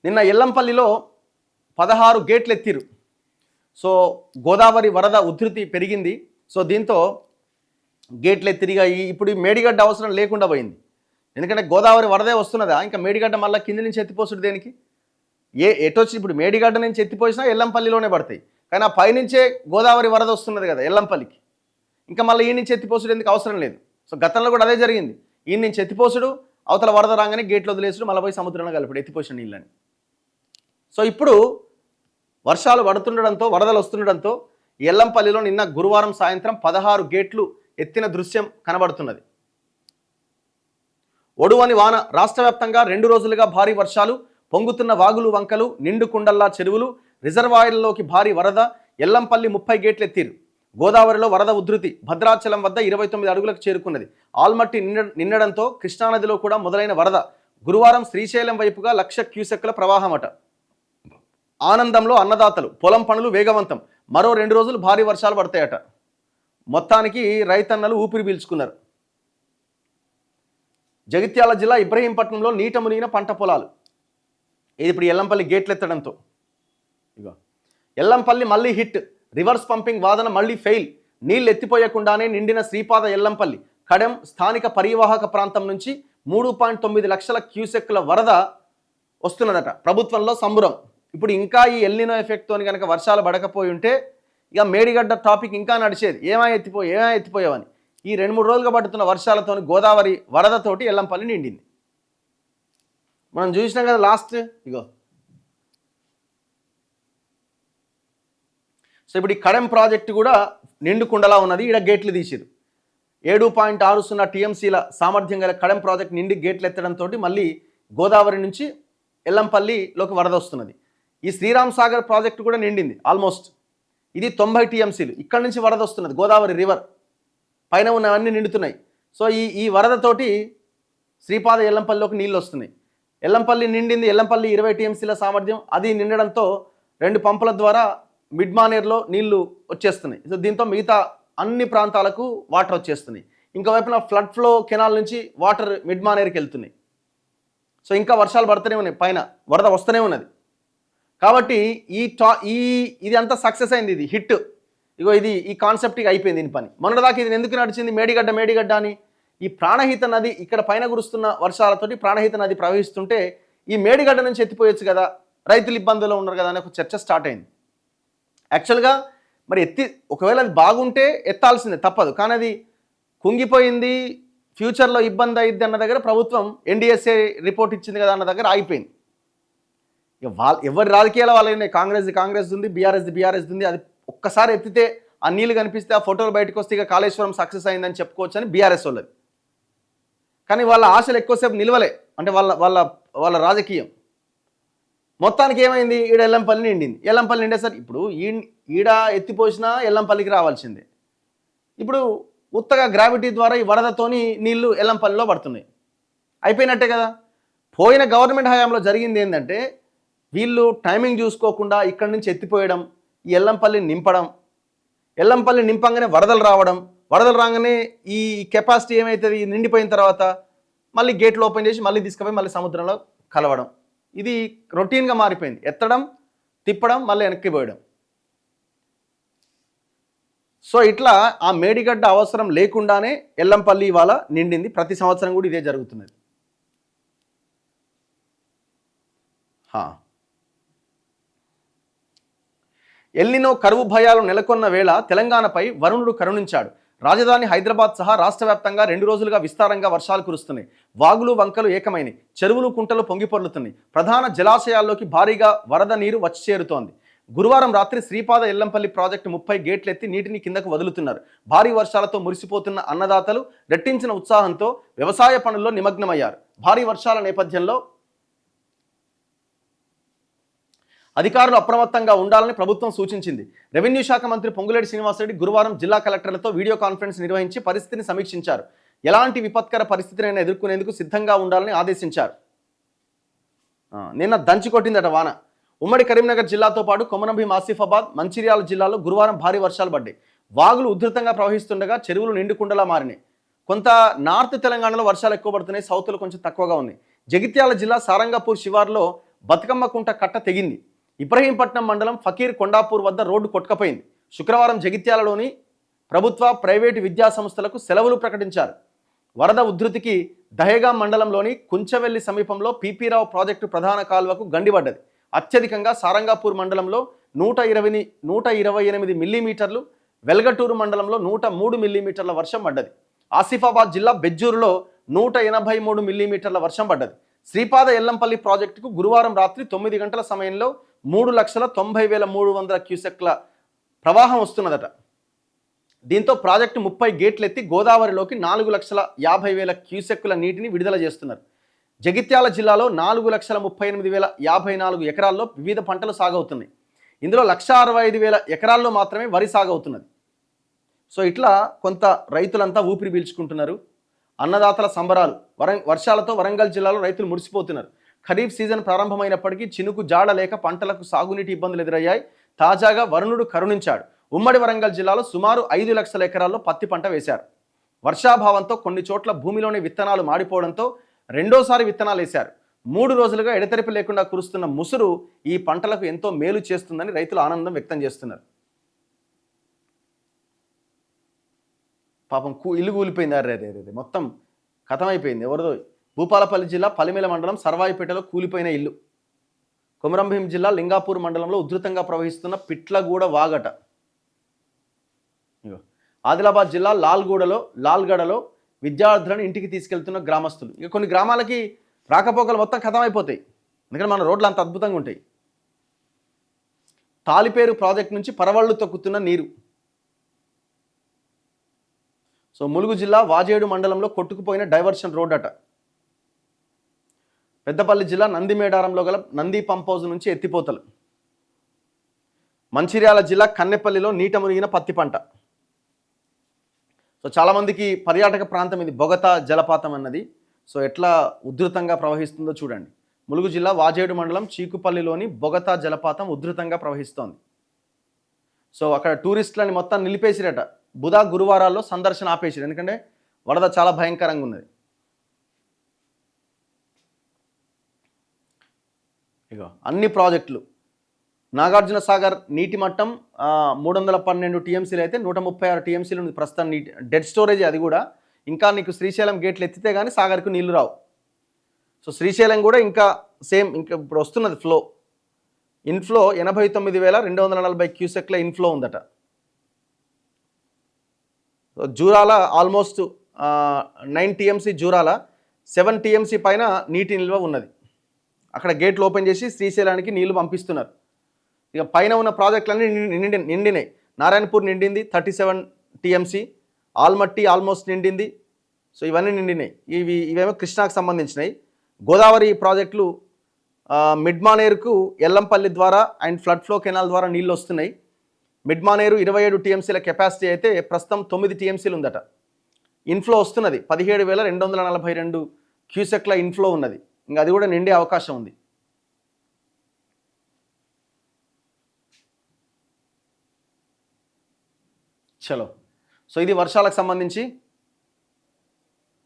నిన్న ఎల్లంపల్లిలో 16 గేట్లు ఎత్తిరు. సో గోదావరి వరద ఉధృతి పెరిగింది. సో దీంతో గేట్లు ఎత్తిరిగా ఇప్పుడు మేడిగడ్డ అవసరం లేకుండా పోయింది. ఎందుకంటే గోదావరి వరదే వస్తున్నదా, ఇంకా మేడిగడ్డ మళ్ళీ కింది నుంచి ఎత్తిపోసుడు దేనికి? ఎటొచ్చి ఇప్పుడు మేడిగడ్డ నుంచి ఎత్తిపోసినా ఎల్లంపల్లిలోనే పడతాయి, కానీ ఆ పైనుంచే గోదావరి వరద వస్తున్నది కదా ఎల్లంపల్లికి. ఇంకా మళ్ళీ ఈ నుంచి ఎత్తిపోసుడు ఎందుకు అవసరం లేదు. సో గతంలో కూడా అదే జరిగింది. ఈ నుంచి ఎత్తిపోసుడు, అవతల వరద రాగానే గేట్లు వదిలేసుడు, మళ్ళీ పోయి సముద్రంలో కలిపడు ఎత్తిపోసిన నీళ్ళని. సో ఇప్పుడు వర్షాలు పడుతుండడంతో, వరదలు వస్తుండడంతో ఎల్లంపల్లిలో నిన్న గురువారం సాయంత్రం 16 గేట్లు ఎత్తిన దృశ్యం కనబడుతున్నది. ఒడువని వాన. రాష్ట్ర వ్యాప్తంగా 2 రోజులుగా భారీ వర్షాలు, పొంగుతున్న వాగులు వంకలు, నిండు కుండల్లా చెరువులు, రిజర్వాయర్లలోకి భారీ వరద. ఎల్లంపల్లి 30 గేట్లు ఎత్తిరు. గోదావరిలో వరద ఉధృతి. భద్రాచలం వద్ద 29 అడుగులకు చేరుకున్నది. ఆల్మట్టి నిండడంతో కృష్ణానదిలో కూడా మొదలైన వరద. గురువారం శ్రీశైలం వైపుగా 1,00,000 క్యూసెక్కుల ప్రవాహమట. ఆనందంలో అన్నదాతలు. పొలం పనులు వేగవంతం. మరో 2 రోజులు భారీ వర్షాలు పడతాయట. మొత్తానికి రైతన్నలు ఊపిరి పీల్చుకున్నారు. జగిత్యాల జిల్లా ఇబ్రహీంపట్నంలో నీట మునిగిన పంట పొలాలు. ఇది ఇప్పుడు ఎల్లంపల్లి గేట్లు ఎత్తడంతో. ఇగో ఎల్లంపల్లి మళ్ళీ హిట్. రివర్స్ పంపింగ్ వాదన మళ్ళీ ఫెయిల్. నీళ్ళు ఎత్తిపోయకుండానే నిండిన శ్రీపాద ఎల్లంపల్లి. కడెం స్థానిక పరివాహక ప్రాంతం నుంచి 3.9 లక్షల క్యూసెక్కుల వరద వస్తున్నదట. ప్రభుత్వంలో సంబురం. ఇప్పుడు ఇంకా ఈ ఎల్నినో ఎఫెక్ట్తో కనుక వర్షాలు పడకపోయి ఉంటే ఇక మేడిగడ్డ టాపిక్ ఇంకా నడిచేది. ఏమై ఎత్తిపోయావని. ఈ 2-3 రోజులుగా పడుతున్న వర్షాలతో గోదావరి వరదతోటి ఎల్లంపల్లి నిండింది. మనం చూసినాం కదా లాస్ట్. ఇగో సో ఇప్పుడు ఈ కడెం ప్రాజెక్టు కూడా నిండు కుండలా ఉన్నది. ఈడ గేట్లు తీసిరు. 7.60 టీఎంసీల సామర్థ్యం గల కడెం ప్రాజెక్ట్ నిండి గేట్లు ఎత్తడంతో మళ్ళీ గోదావరి నుంచి ఎల్లంపల్లిలోకి వరద వస్తున్నది. ఈ శ్రీరామ్ సాగర్ ప్రాజెక్టు కూడా నిండింది ఆల్మోస్ట్. ఇది 90 టీఎంసీలు. ఇక్కడ నుంచి వరద వస్తున్నది. గోదావరి రివర్ పైన ఉన్నవన్నీ నిండుతున్నాయి. సో ఈ వరదతోటి శ్రీపాద ఎల్లంపల్లిలోకి నీళ్ళు వస్తున్నాయి. ఎల్లంపల్లి నిండింది. ఎల్లంపల్లి 20 టీఎంసీల సామర్థ్యం. అది నిండడంతో 2 పంపుల ద్వారా మిడ్ మానేర్లో నీళ్లు వచ్చేస్తున్నాయి. సో దీంతో మిగతా అన్ని ప్రాంతాలకు వాటర్ వచ్చేస్తున్నాయి. ఇంకోవైపున ఫ్లడ్ ఫ్లో కెనాల్ నుంచి వాటర్ మిడ్ మానేర్కి వెళ్తున్నాయి. సో ఇంకా వర్షాలు పడుతూనే ఉన్నాయి, పైన వరద వస్తూనే ఉన్నది. కాబట్టి ఇది అంతా సక్సెస్ అయింది. ఇది హిట్. ఇగో ఈ కాన్సెప్ట్ ఇక అయిపోయింది. దీని పని మొన్నదాకా ఇది ఎందుకు నడిచింది? మేడిగడ్డ అని. ఈ ప్రాణహిత నది ఇక్కడ పైన కురుస్తున్న వర్షాలతోటి ప్రాణహిత నది ప్రవహిస్తుంటే ఈ మేడిగడ్డ నుంచి ఎత్తిపోయొచ్చు కదా, రైతులు ఇబ్బందుల్లో ఉన్నారు కదా అనే ఒక చర్చ స్టార్ట్ అయింది. యాక్చువల్గా మరి ఒకవేళ అది బాగుంటే ఎత్తాల్సిందే, తప్పదు. కానీ అది కుంగిపోయింది, ఫ్యూచర్లో ఇబ్బంది అయ్యిద్ది అన్న దగ్గర ప్రభుత్వం NDSA రిపోర్ట్ ఇచ్చింది కదా అన్న దగ్గర ఆగిపోయింది. ఇక ఎవరి రాజకీయాల వాళ్ళని కాంగ్రెస్ ఉంది, బీఆర్ఎస్ ఉంది. అది ఒక్కసారి ఎత్తితే ఆ నీళ్ళు కనిపిస్తే ఆ ఫోటోలు బయటకు వస్తే ఇక కాళేశ్వరం సక్సెస్ అయిందని చెప్పుకోవచ్చు అని బీఆర్ఎస్ వాళ్ళది. కానీ వాళ్ళ ఆశలు ఎక్కువసేపు నిలవలే. అంటే వాళ్ళ రాజకీయం మొత్తానికి ఏమైంది? ఈడ ఎల్లంపల్లి నిండింది. ఎల్లంపల్లి నిండేసరి ఇప్పుడు ఈడ ఎత్తిపోసినా ఎల్లంపల్లికి రావాల్సిందే. ఇప్పుడు ఉత్తగా గ్రావిటీ ద్వారా ఈ వరదతోని నీళ్లు ఎల్లంపల్లిలో పడుతున్నాయి. అయిపోయినట్టే కదా. పోయిన గవర్నమెంట్ హయాంలో జరిగింది ఏంటంటే వీళ్ళు టైమింగ్ చూసుకోకుండా ఇక్కడి నుంచి ఎత్తిపోయడం, ఈ ఎల్లంపల్లిని నింపడం, ఎల్లంపల్లి నింపంగానే వరదలు రావడం, వరదలు రాగానే ఈ కెపాసిటీ ఏమవుతుంది నిండిపోయిన తర్వాత మళ్ళీ గేట్లు ఓపెన్ చేసి మళ్ళీ తీసుకుపోయి మళ్ళీ సముద్రంలో కలవడం. ఇది రొటీన్గా మారిపోయింది. ఎత్తడం, తిప్పడం, మళ్ళీ వెనక్కి పోయడం. సో ఇట్లా ఆ మేడిగడ్డ అవసరం లేకుండానే ఎల్లంపల్లి ఇవాళ నిండింది. ప్రతి సంవత్సరం కూడా ఇదే జరుగుతున్నది. ఎల్నినో కరువు భయాలు నెలకొన్న వేళ తెలంగాణపై వరుణుడు కరుణించాడు. రాజధాని హైదరాబాద్ సహా రాష్ట్ర వ్యాప్తంగా 2 రోజులుగా విస్తారంగా వర్షాలు కురుస్తున్నాయి. వాగులు వంకలు ఏకమైనవి. చెరువులు కుంటలు పొంగిపొర్లుతున్నాయి. ప్రధాన జలాశయాల్లోకి భారీగా వరద నీరు వచ్చి చేరుతోంది. గురువారం రాత్రి శ్రీపాద ఎల్లంపల్లి ప్రాజెక్టు 30 గేట్లెత్తి నీటిని కిందకు వదులుతున్నారు. భారీ వర్షాలతో మురిసిపోతున్న అన్నదాతలు రెట్టించిన ఉత్సాహంతో వ్యవసాయ పనుల్లో నిమగ్నమయ్యారు. భారీ వర్షాల నేపథ్యంలో అధికారులు అప్రమత్తంగా ఉండాలని ప్రభుత్వం సూచించింది. రెవెన్యూ శాఖ మంత్రి పొంగులేటి శ్రీనివాసరెడ్డి గురువారం జిల్లా కలెక్టర్లతో వీడియో కాన్ఫరెన్స్ నిర్వహించి పరిస్థితిని సమీక్షించారు. ఎలాంటి విపత్కర పరిస్థితినైనా ఎదుర్కొనేందుకు సిద్ధంగా ఉండాలని ఆదేశించారు. నిన్న దంచి కొట్టిందట వాన. ఉమ్మడి కరీంనగర్ జిల్లాతో పాటు కొమరంభీం, ఆసిఫాబాద్, మంచిర్యాల జిల్లాలో గురువారం భారీ వర్షాలు పడ్డాయి. వాగులు ఉధృతంగా ప్రవహిస్తుండగా చెరువులు నిండుకుండలా మారినాయి. కొంత నార్త్ తెలంగాణలో వర్షాలు ఎక్కువ పడుతున్నాయి, సౌత్లో కొంచెం తక్కువగా ఉన్నాయి. జగిత్యాల జిల్లా సారంగపూర్ శివార్లో బతుకమ్మ కుంట కట్ట తెగింది. ఇబ్రహీంపట్నం మండలం ఫకీర్ కొండాపూర్ వద్ద రోడ్డు కొట్టుకపోయింది. శుక్రవారం జగిత్యాలలోని ప్రభుత్వ ప్రైవేటు విద్యా సంస్థలకు సెలవులు ప్రకటించారు. వరద ఉధృతికి దహేగాం మండలంలోని కుంచవెల్లి సమీపంలో పీపీరావు ప్రాజెక్టు ప్రధాన కాలువకు గండిపడ్డది. అత్యధికంగా సారంగాపూర్ మండలంలో 128 మిల్లీమీటర్లు, వెల్గటూరు మండలంలో 103 మిల్లీమీటర్ల వర్షం పడ్డది. ఆసిఫాబాద్ జిల్లా బెజ్జూరులో 183 మిల్లీమీటర్ల వర్షం పడ్డది. శ్రీపాద ఎల్లంపల్లి ప్రాజెక్టుకు గురువారం రాత్రి 9 గంటల సమయంలో 3,90,300 క్యూసెక్ల ప్రవాహం వస్తున్నదట. దీంతో ప్రాజెక్టు 30 గేట్లెత్తి గోదావరిలోకి 4,50,000 క్యూసెక్కుల నీటిని విడుదల చేస్తున్నారు. జగిత్యాల జిల్లాలో 4,38,054 ఎకరాల్లో వివిధ పంటలు సాగవుతున్నాయి. ఇందులో 1,65,000 ఎకరాల్లో మాత్రమే వరి సాగవుతున్నది. సో ఇట్లా కొంత రైతులంతా ఊపిరి పీల్చుకుంటున్నారు. అన్నదాతల సంబరాలు. వర్షాలతో వరంగల్ జిల్లాలో రైతులు మురిసిపోతున్నారు. ఖరీఫ్ సీజన్ ప్రారంభమైనప్పటికీ చినుకు జాడ లేక పంటలకు సాగునీటి ఇబ్బందులు ఎదురయ్యాయి. తాజాగా వరుణుడు కరుణించాడు. ఉమ్మడి వరంగల్ జిల్లాలో సుమారు 5 లక్షల ఎకరాల్లో పత్తి పంట వేశారు. వర్షాభావంతో కొన్ని చోట్ల భూమిలోని విత్తనాలు మాడిపోవడంతో రెండోసారి విత్తనాలు వేశారు. 3 రోజులుగా ఎడతెరిపి లేకుండా కురుస్తున్న ముసురు ఈ పంటలకు ఎంతో మేలు చేస్తుందని రైతులు ఆనందం వ్యక్తం చేస్తున్నారు. పాపం ఇల్లు కూలిపోయింది. అరే మొత్తం కథమైపోయింది. ఎవరిదో భూపాలపల్లి జిల్లా పలిమేల మండలం సర్వాయిపేటలో కూలిపోయిన ఇల్లు. కొమరంభీం జిల్లా లింగాపూర్ మండలంలో ఉధృతంగా ప్రవహిస్తున్న పిట్లగూడ వాగట. ఆదిలాబాద్ జిల్లా లాల్గడలో విద్యార్థులను ఇంటికి తీసుకెళ్తున్న గ్రామస్తులు. ఇక కొన్ని గ్రామాలకి రాకపోకలు మొత్తం కథమైపోతాయి. ఎందుకంటే మన రోడ్లు అంత అద్భుతంగా ఉంటాయి. తాలిపేరు ప్రాజెక్టు నుంచి పరవళ్లు తొక్కుతున్న నీరు. సో ములుగు జిల్లా వాజేడు మండలంలో కొట్టుకుపోయిన డైవర్షన్ రోడ్ అట. పెద్దపల్లి జిల్లా నందిమేడారంలో గల నంది పంప్ హౌస్ నుంచి ఎత్తిపోతలు. మంచిర్యాల జిల్లా కన్నెపల్లిలో నీట మునిగిన పత్తి పంట. సో చాలామందికి పర్యాటక ప్రాంతం ఇది బొగతా జలపాతం అన్నది. సో ఎట్లా ఉధృతంగా ప్రవహిస్తుందో చూడండి. ములుగు జిల్లా వాజేడు మండలం చీకుపల్లిలోని బొగతా జలపాతం ఉధృతంగా ప్రవహిస్తోంది. సో అక్కడ టూరిస్టులని మొత్తం నిలిపేసిరట. గురువారాల్లో సందర్శన ఆపేసిరు. ఎందుకంటే వరద చాలా భయంకరంగా ఉన్నది. ఇగో అన్ని ప్రాజెక్టులు. నాగార్జున సాగర్ నీటి మట్టం 312 టీఎంసీలు అయితే 136 టీఎంసీలు ఉంది ప్రస్తుతం నీటి డెడ్ స్టోరేజ్. అది కూడా ఇంకా నీకు శ్రీశైలం గేట్లు ఎత్తితే కానీ సాగర్కు నీళ్లు రావు. సో శ్రీశైలం కూడా ఇంకా సేమ్ ఇంకా ఇప్పుడు వస్తున్నది ఫ్లో. ఇన్ఫ్లో 89,240 క్యూసెక్ల ఇన్ఫ్లో ఉందట. So Jurala almost 9 TMC, Jurala 7 TMC పైన నీటి నిల్వ ఉన్నది. అక్కడ గేట్లు ఓపెన్ చేసి శ్రీశైలానికి నీళ్లు పంపిస్తున్నారు. ఇక పైన ఉన్న ప్రాజెక్టులన్నీ నిండినాయి. నారాయణపూర్ నిండింది 37 టీఎంసీ, ఆల్మట్టి ఆల్మోస్ట్ నిండింది. సో ఇవన్నీ నిండినాయి. ఇవేమో కృష్ణాకు సంబంధించినవి. గోదావరి ప్రాజెక్టులు మిడ్మానేరుకు ఎల్లంపల్లి ద్వారా అండ్ ఫ్లడ్ ఫ్లో కెనాల్ ద్వారా నీళ్ళు వస్తున్నాయి. మిడ్మానేరు 27 టీఎంసీల కెపాసిటీ అయితే ప్రస్తుతం 9 టీఎంసీలు ఉందట. ఇన్ఫ్లో వస్తున్నది 17,242 క్యూసెక్ల ఇన్ఫ్లో ఉన్నది. ఇంకా అది కూడా నిండే అవకాశం ఉంది. చలో, సో ఇది వర్షాలకు సంబంధించి